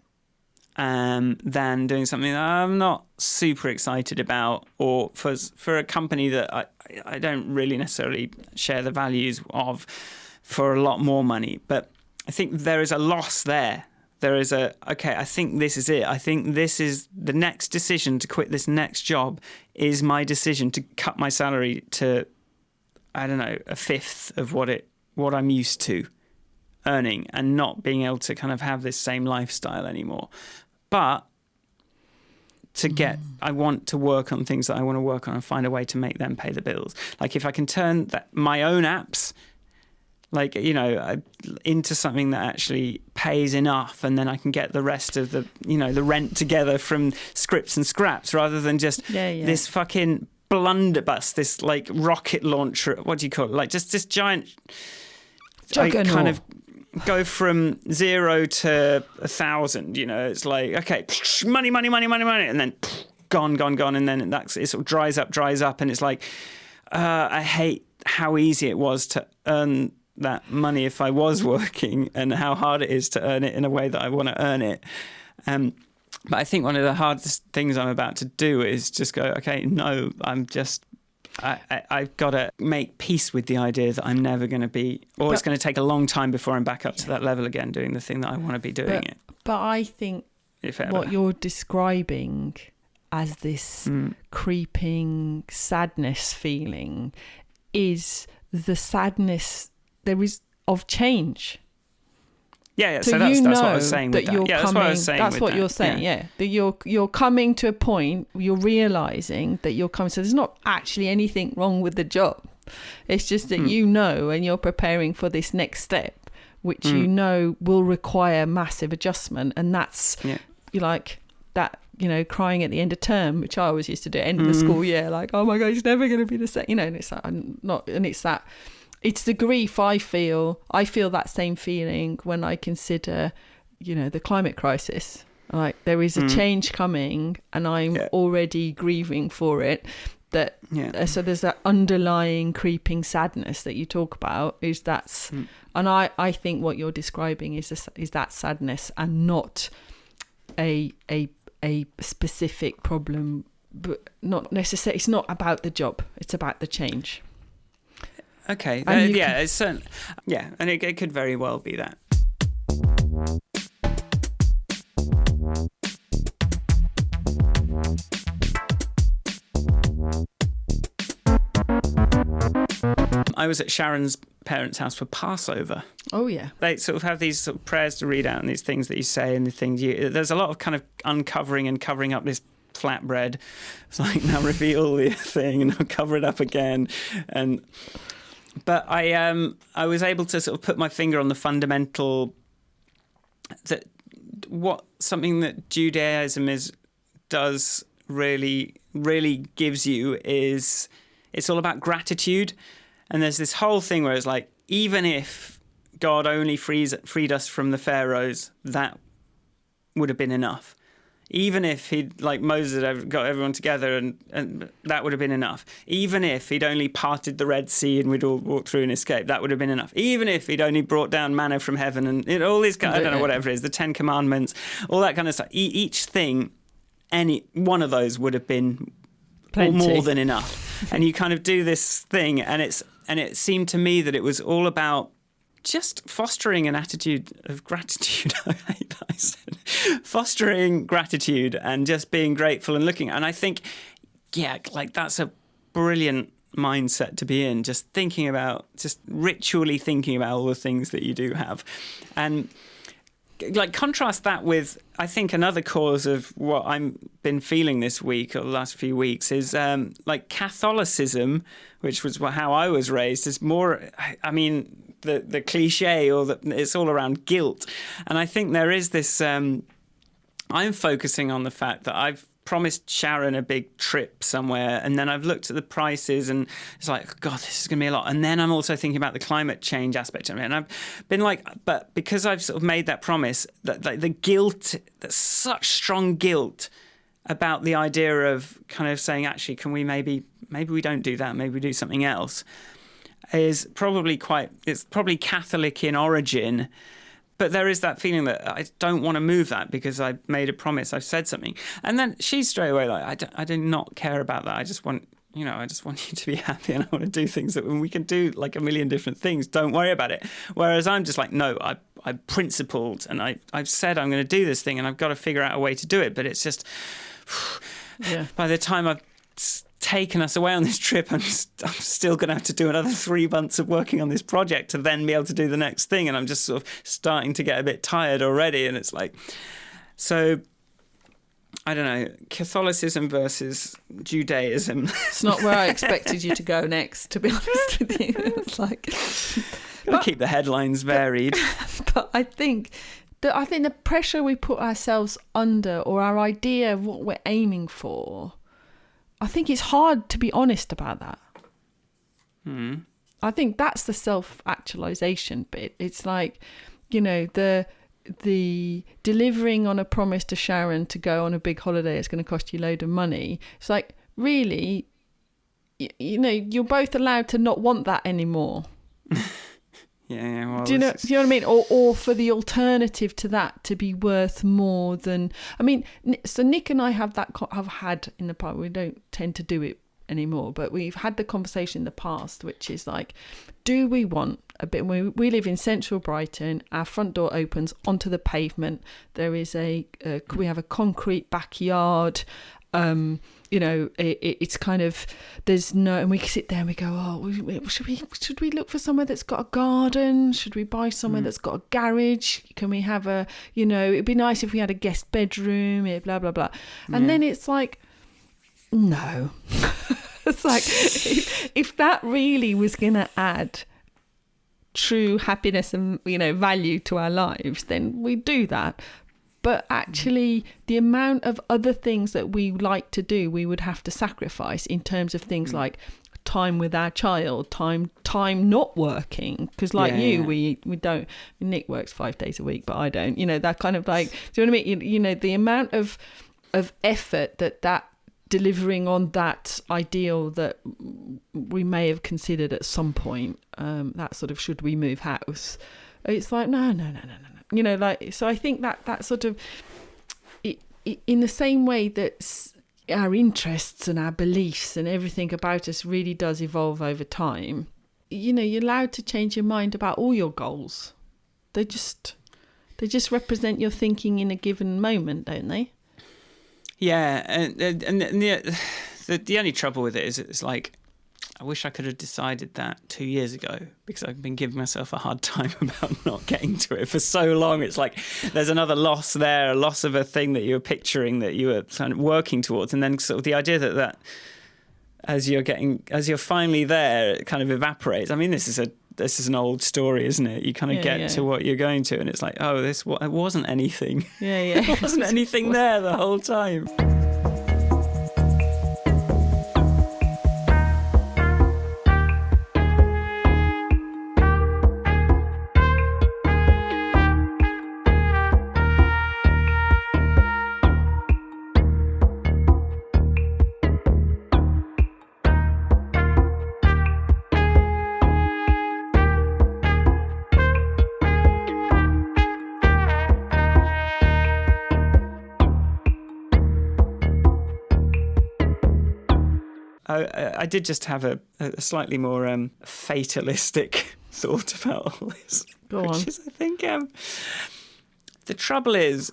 Than doing something that I'm not super excited about, or for a company that I don't really necessarily share the values of for a lot more money. But I think there is a loss there. There is I think this is it. I think this is the next decision to quit this next job is my decision to cut my salary to, I don't know, a fifth of what I'm used to earning, and not being able to kind of have this same lifestyle anymore. But I want to work on things that I want to work on and find a way to make them pay the bills. Like if I can turn my own apps, like, you know, into something that actually pays enough, and then I can get the rest of the, you know, the rent together from scripts and scraps, rather than just this fucking blunderbuss, this like rocket launcher. What do you call it? Like just this giant, like, kind of go from 0 to 1,000. You know, it's like, okay, money, and then gone, and then it sort of dries up, and it's like I hate how easy it was to earn that money if I was working, and how hard it is to earn it in a way that I want to earn it. But I think one of the hardest things I'm about to do is just go, okay, no, I've got to make peace with the idea that I'm never going to be, or it's going to take a long time before I'm back up to that level again, doing the thing that I want to be doing. But I think what you're describing as this creeping sadness feeling is the sadness there is of change. Yeah, so that's what I was saying with that. Yeah, that's what I was saying. That's what you're saying, yeah. That you're coming to a point, you're realising that you're coming, so there's not actually anything wrong with the job. It's just that you know, and you're preparing for this next step, which you know will require massive adjustment. And that's, you like, that, you know, crying at the end of term, which I always used to do at the end of the school year, like, oh my God, it's never going to be the same, you know, and it's like, it's the grief I feel that same feeling when I consider, you know, the climate crisis. Like, there is a change coming, and I'm already grieving for it. So there's that underlying creeping sadness that you talk about. And I think what you're describing is that sadness, and not a specific problem, but not necessarily. It's not about the job. It's about the change. Okay. It's certain. Yeah, and it could very well be that. I was at Sharon's parents' house for Passover. Oh, yeah. They sort of have these sort of prayers to read out, and these things that you say, and the things there's a lot of kind of uncovering and covering up this flatbread. It's like, now reveal the thing and I'll cover it up again. But I was able to sort of put my finger on the fundamental, that something that Judaism does really, really gives you is, it's all about gratitude. And there's this whole thing where it's like, even if God only freed us from the pharaohs, that would have been enough. Even if he'd, like Moses, had got everyone together, and that would have been enough. Even if he'd only parted the Red Sea and we'd all walked through and escaped, that would have been enough. Even if he'd only brought down manna from heaven and all these, I don't know, whatever it is, the 10 Commandments, all that kind of stuff. Each thing, any one of those would have been more than enough. And you kind of do this thing, and it seemed to me that it was all about just fostering an attitude of gratitude. I hate that I said. Fostering gratitude and just being grateful and looking. And I think, like, that's a brilliant mindset to be in, just ritually thinking about all the things that you do have. And like contrast that with, I think, another cause of what I've been feeling this week or the last few weeks is like Catholicism, which was how I was raised, is more, I mean, the cliche it's all around guilt. And I think there is this, I'm focusing on the fact that I've promised Sharon a big trip somewhere, and then I've looked at the prices and it's like, God, this is going to be a lot. And then I'm also thinking about the climate change aspect of it. And I've been like, but because I've sort of made that promise, that the guilt, that's such strong guilt about the idea of kind of saying, actually, can we maybe we don't do that, maybe we do something else, is probably it's probably Catholic in origin. But there is that feeling that I don't want to move that because I made a promise, I've said something. And then she's straight away like, I do not care about that. I just want you to be happy, and I want to do things that when we can do like a million different things, don't worry about it. Whereas I'm just like, no, I'm principled, and I've said I'm going to do this thing, and I've got to figure out a way to do it. But it's just, by the time I've taken us away on this trip, I'm still going to have to do another 3 months of working on this project to then be able to do the next thing. And I'm just sort of starting to get a bit tired already. And it's like, so I don't know, Catholicism versus Judaism. It's not where I expected you to go next, to be honest with you. It's like, gotta keep the headlines varied. But I think the pressure we put ourselves under, or our idea of what we're aiming for, I think it's hard to be honest about that. I think that's the self-actualization bit. It's like, the delivering on a promise to Sharon to go on a big holiday is going to cost you a load of money. It's like, really, you're both allowed to not want that anymore. Yeah. Well, do you know what I mean? Or for the alternative to that to be worth more than, I mean, so Nick and I have had in the past. We don't tend to do it anymore, but we've had the conversation in the past, which is like, do we want a bit? We live in central Brighton. Our front door opens onto the pavement. There is we have a concrete backyard. It's kind of, there's no, and we sit there and we go, oh, should we look for somewhere that's got a garden? Should we buy somewhere that's got a garage? Can we have it'd be nice if we had a guest bedroom, blah, blah, blah. And then it's like, no. It's like, if that really was going to add true happiness and, value to our lives, then we'd do that. But actually, the amount of other things that we like to do, we would have to sacrifice in terms of things like time with our child, time not working. Because we don't. Nick works 5 days a week, but I don't. That kind of like. Do you know what I mean? The amount of effort that delivering on that ideal that we may have considered at some point. That sort of, should we move house? It's like no. So I think that sort of, in the same way that our interests and our beliefs and everything about us really does evolve over time, you're allowed to change your mind about all your goals. They just represent your thinking in a given moment, don't they? Yeah, and the only trouble with it is it's like, I wish I could have decided that 2 years ago, because I've been giving myself a hard time about not getting to it for so long. It's like there's another loss there, a loss of a thing that you were picturing, that you were kind of working towards. And then sort of the idea that as you're finally there, it kind of evaporates. I mean, this is an old story, isn't it? You kind of get to what you're going to, and it's like, oh, it wasn't anything. Yeah. It wasn't anything there the whole time. I did just have a slightly more fatalistic thought about all this. Go on. Which is, I think, the trouble is,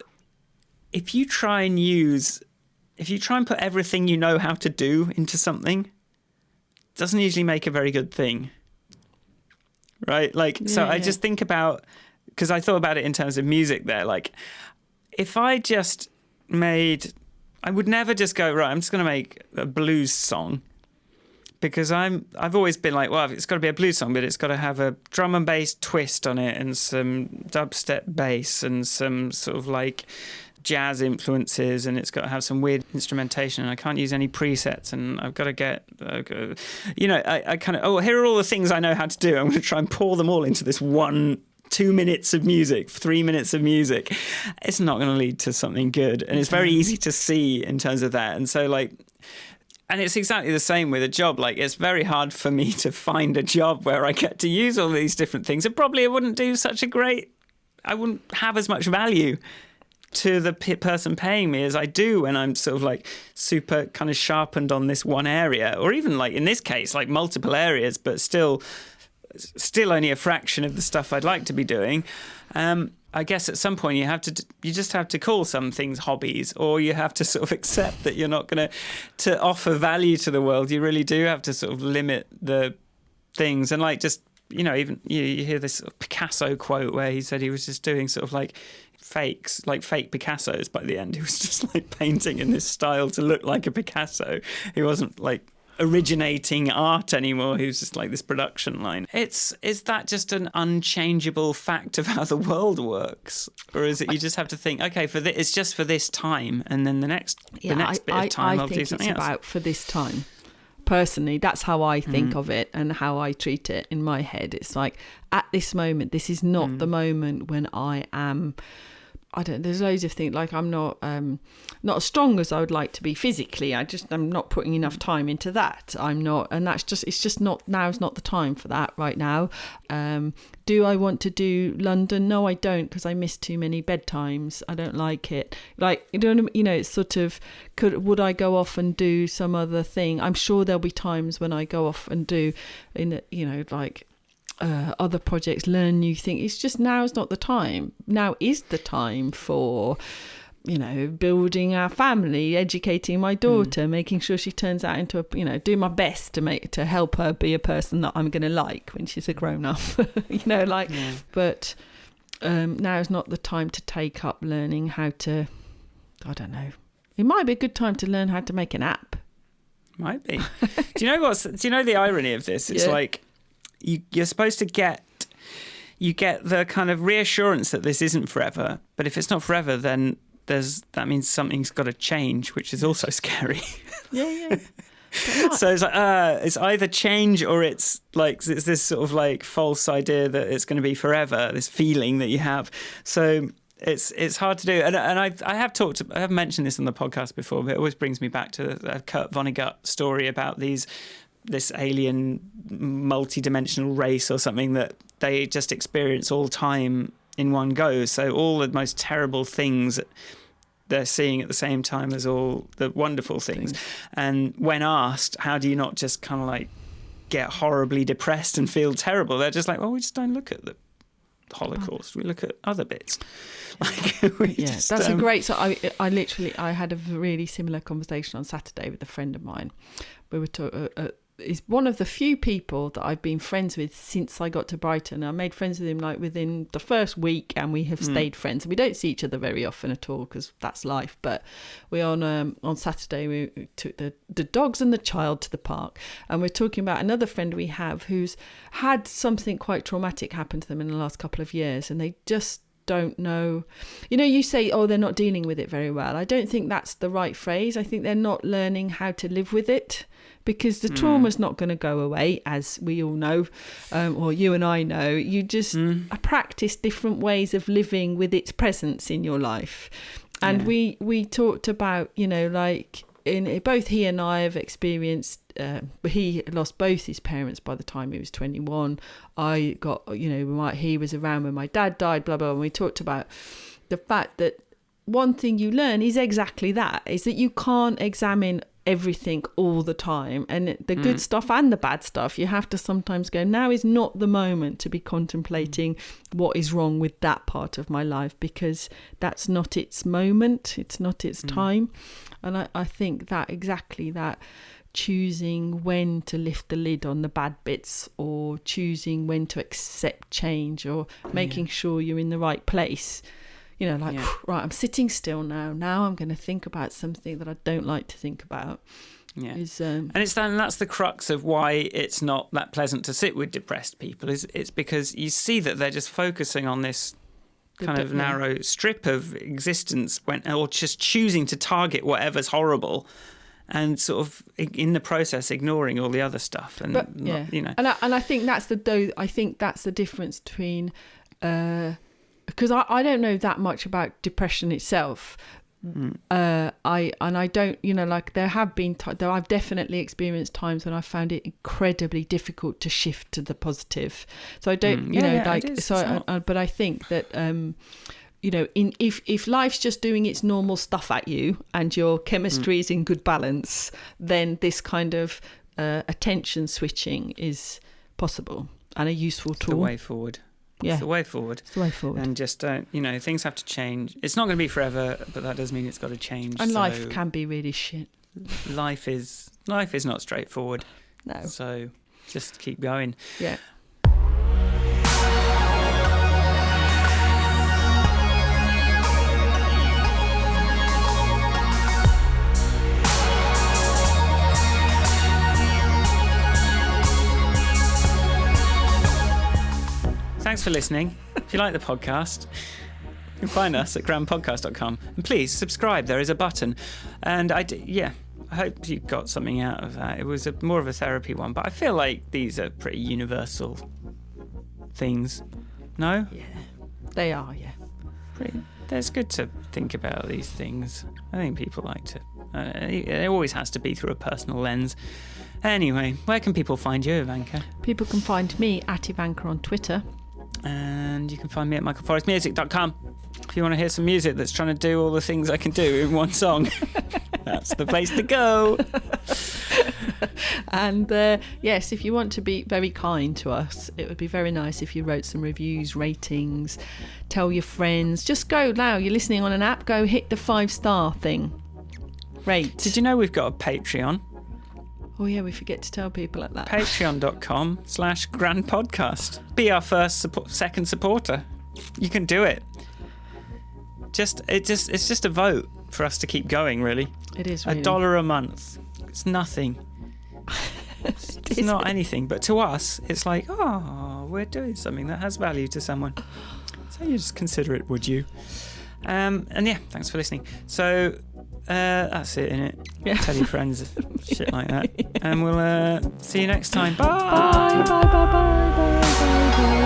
if you try and put everything you know how to do into something, doesn't usually make a very good thing. Right? Like, so I just think about, because I thought about it in terms of music there, like, if I just made, I would never just go, right, I'm just going to make a blues song, because I've always been like, well, it's got to be a blues song, but it's got to have a drum and bass twist on it and some dubstep bass and some sort of like jazz influences, and it's got to have some weird instrumentation, and I can't use any presets, and I've got to get, I kind of, here are all the things I know how to do. I'm going to try and pour them all into this 2 minutes of music, 3 minutes of music. It's not going to lead to something good, and it's very easy to see in terms of that. And so, like, and it's exactly the same with a job. Like, it's very hard for me to find a job where I get to use all these different things. And probably I wouldn't have as much value to the person paying me as I do when I'm sort of like super kind of sharpened on this one area, or even like in this case, like multiple areas, but still only a fraction of the stuff I'd like to be doing. I guess at some point you just have to call some things hobbies, or you have to sort of accept that you're not going to offer value to the world. You really do have to sort of limit the things. And like, just, even you hear this sort of Picasso quote where he said he was just doing sort of like fakes, like fake Picassos by the end. He was just like painting in this style to look like a Picasso. He wasn't like originating art anymore. He was just like this production line. Is that just an unchangeable fact of how the world works, or is it you just have to think, okay, it's just for this time, and then the next bit of time I'll do something else? I think it's about for this time. Personally, that's how I think of it and how I treat it in my head. It's like, at this moment, this is not the moment when I am. There's loads of things, like I'm not as strong as I would like to be physically. I'm not putting enough time into that. I'm not, and it's just not, now's not the time for that right now. Do I want to do London? No, I don't, because I miss too many bedtimes. I don't like it. Like, it's sort of, would I go off and do some other thing? I'm sure there'll be times when I go off and do, other projects, learn new things. It's just, now's not the time. Now is the time for, building our family, educating my daughter, making sure she turns out into do my best to help her be a person that I'm going to like when she's a grown up. But now is not the time to take up learning how to, I don't know. It might be a good time to learn how to make an app. Might be. Do you know the irony of this? It's like, you're supposed to get the kind of reassurance that this isn't forever, but if it's not forever, then that means something's got to change, which is also scary. Yeah. So it's like it's either change, or it's this sort of like false idea that it's going to be forever, this feeling that you have. So it's hard to do, and I have mentioned this on the podcast before, but it always brings me back to a Kurt Vonnegut story about this alien multi-dimensional race or something that they just experience all time in one go. So all the most terrible things they're seeing at the same time as all the wonderful things. And when asked, how do you not just kind of like get horribly depressed and feel terrible? They're just like, well, we just don't look at the Holocaust. We look at other bits. That's a great. So I had a really similar conversation on Saturday with a friend of mine. We were talking. Is one of the few people that I've been friends with since I got to Brighton. I made friends with him like within the first week, and we have stayed friends. We don't see each other very often at all because that's life. But we on Saturday we took the dogs and the child to the park, and we're talking about another friend we have who's had something quite traumatic happen to them in the last couple of years, and they just don't know. You say, they're not dealing with it very well. I don't think that's the right phrase. I think they're not learning how to live with it, because the trauma's not going to go away, as we all know, or you and I know. You just practice different ways of living with its presence in your life. And we talked about, both he and I have experienced, he lost both his parents by the time he was 21. I got, he was around when my dad died, blah, blah. And we talked about the fact that one thing you learn is exactly that, is that you can't examine everything all the time, and the good stuff and the bad stuff. You have to sometimes go, now is not the moment to be contemplating what is wrong with that part of my life, because that's not its moment, it's not its time. And I think that exactly that choosing when to lift the lid on the bad bits, or choosing when to accept change, or making sure you're in the right place. You know, like, right, I'm sitting still now. Now I'm going to think about something that I don't like to think about. Yeah. And that's the crux of why it's not that pleasant to sit with depressed people. It's because you see that they're just focusing on this kind of narrow strip of existence, or just choosing to target whatever's horrible, and sort of in the process ignoring all the other stuff. And I think that's the difference between. Because I don't know that much about depression itself. I don't, there have been though I've definitely experienced times when I found it incredibly difficult to shift to the positive. So I don't, but I think that if life's just doing its normal stuff at you and your chemistry is in good balance, then this kind of attention switching is possible and a useful tool. The way forward. Yeah. It's the way forward. It's the way forward. And just don't, things have to change. It's not going to be forever, but that does mean it's got to change. And life can be really shit. Life is not straightforward. No. So just keep going. Yeah. Thanks for listening. If you like the podcast, you can find us at grandpodcast.com. And please subscribe. There is a button. And I hope you got something out of that. It was more of a therapy one, but I feel like these are pretty universal things. No? Yeah, they are, yeah. It's good to think about these things. I think people like to. It always has to be through a personal lens. Anyway, where can people find you, Ivanka? People can find me at Ivanka on Twitter. And you can find me at michaelforestmusic.com. If you want to hear some music that's trying to do all the things I can do in one song, that's the place to go. And yes, if you want to be very kind to us, it would be very nice if you wrote some reviews, ratings, tell your friends. Just go now, you're listening on an app, go hit the 5-star thing. Rate. Did you know we've got a Patreon? Oh yeah, we forget to tell people at that. Patreon.com/grandpodcast. Be our second supporter. You can do it. It's just a vote for us to keep going, really. It is really. $1 a month. It's nothing. It's not anything, but to us, it's like, oh, we're doing something that has value to someone. So you just consider it, would you? And yeah, thanks for listening. So that's it, innit? Yeah. Tell your friends, shit like that. And we'll see you next time. Bye. Bye, bye, bye, bye, bye, bye, bye.